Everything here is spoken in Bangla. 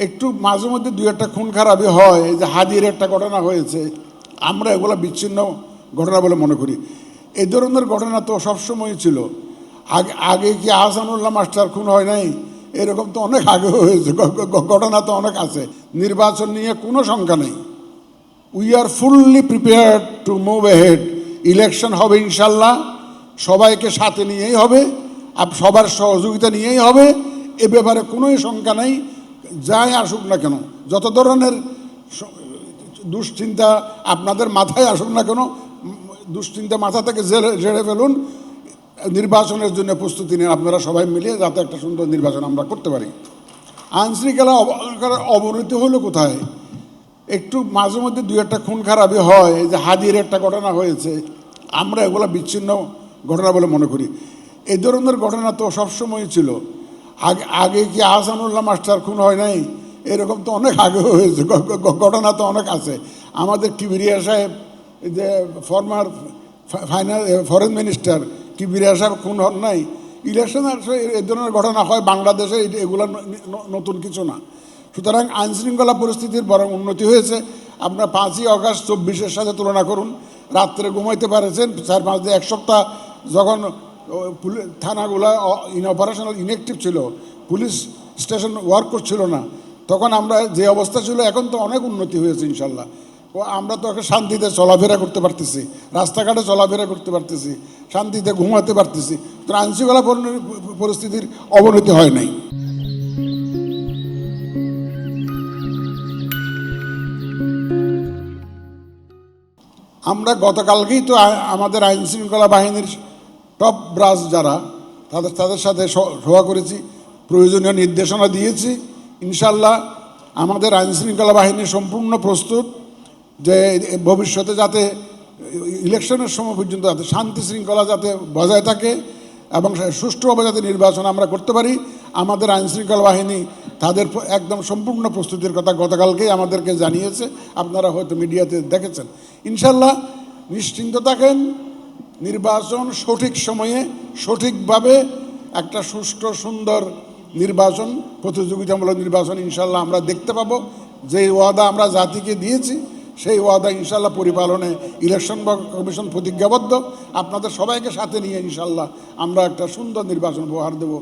একটু মাঝে মধ্যে দুই একটা খুন খারাপি হয়, যে হাদির একটা ঘটনা হয়েছে, আমরা এগুলো বিচ্ছিন্ন ঘটনা বলে মনে করি। এই ধরনের ঘটনা তো সবসময় ছিল। আগে আগে কি আহসানুল্লাহ মাস্টার খুন হয় নাই? এরকম তো অনেক আগে হয়েছে, ঘটনা তো অনেক আছে। নির্বাচন নিয়ে কোনো শঙ্কা নেই। We are fully prepared to move ahead. Election হবে ইনশাল্লাহ, সবাইকে সাথে নিয়েই হবে, সবার সহযোগিতা নিয়েই হবে। এ ব্যাপারে কোনোই শঙ্কা নেই। যাই আসুক না কেন, যত ধরনের দুশ্চিন্তা আপনাদের মাথায় আসুক না কেন, দুশ্চিন্তা মাথা থেকে ঝেড়ে ফেলুন। নির্বাচনের জন্য প্রস্তুতি নিন আপনারা সবাই মিলে, যাতে একটা সুন্দর নির্বাচন আমরা করতে পারি। আইনশৃঙ্খলা অবনতি হলো কোথায়? একটু মাঝে মধ্যে দুই একটা খুন খারাপি হয়, যে হাদির একটা ঘটনা হয়েছে, আমরা এগুলো বিচ্ছিন্ন ঘটনা বলে মনে করি। এই ধরনের ঘটনা তো সবসময় ছিল। আগে আগে কি আহসানুল্লাহ মাস্টার খুন হয় নাই? এরকম তো অনেক আগে হয়েছে, ঘটনা তো অনেক আছে। আমাদের কিবরিয়া সাহেব, যে ফরমার ফরেন মিনিস্টার কিবরিয়া সাহেব খুন হন নাই? ইলেকশন এই ধরনের ঘটনা হয় বাংলাদেশে, এগুলো নতুন কিছু না। সুতরাং আইনশৃঙ্খলা পরিস্থিতির বরং উন্নতি হয়েছে। আপনার 5ই আগস্ট 24-এর সাথে তুলনা করুন। রাত্রে ঘুমাইতে পারেছেন 4-5 দিন, এক সপ্তাহ যখন থানাগুলা অপারেশনাল ইনঅ্যাক্টিভ ছিল, পুলিশ স্টেশন ওয়ার্ক করছিল না, তখন আমরা যে অবস্থা ছিল, এখন তো অনেক উন্নতি হয়েছে ইনশাল্লাহ। আমরা তো এখন শান্তিতে চলাফেরা করতে পারতেছি, রাস্তাঘাটে চলাফেরা করতে পারতেছি, শান্তিতে ঘুমাতে পারতেছি। তো আইনশৃঙ্খলা পরিস্থিতির অবনতি হয় নাই। আমরা গতকালকেই তো আমাদের আইনশৃঙ্খলা বাহিনীর টপ ব্রাস যারা, তাদের সাথে সভা করেছি, প্রয়োজনীয় নির্দেশনা দিয়েছি। ইনশাল্লাহ আমাদের আইনশৃঙ্খলা বাহিনী সম্পূর্ণ প্রস্তুত, যে ভবিষ্যতে যাতে ইলেকশনের সময় পর্যন্ত যাতে শান্তি শৃঙ্খলা যাতে বজায় থাকে এবং সুষ্ঠুভাবে যাতে নির্বাচন আমরা করতে পারি। আমাদের আইনশৃঙ্খলা বাহিনী তাদের একদম সম্পূর্ণ প্রস্তুতির কথা গতকালকেই আমাদেরকে জানিয়েছে। আপনারা হয়তো মিডিয়াতে দেখেছেন। ইনশাল্লাহ নিশ্চিন্ত থাকেন, নির্বাচন সঠিক সময়ে সঠিকভাবে একটা সুষ্ঠু সুন্দর নির্বাচন, প্রতিযোগিতামূলক নির্বাচন ইনশাল্লাহ আমরা দেখতে পাবো। যে ওয়াদা আমরা জাতিকে দিয়েছি, সেই ওয়াদা ইনশাল্লাহ পরিপালনে ইলেকশন কমিশন প্রতিজ্ঞাবদ্ধ। আপনাদের সবাইকে সাথে নিয়ে ইনশাল্লাহ আমরা একটা সুন্দর নির্বাচন উপহার দেব।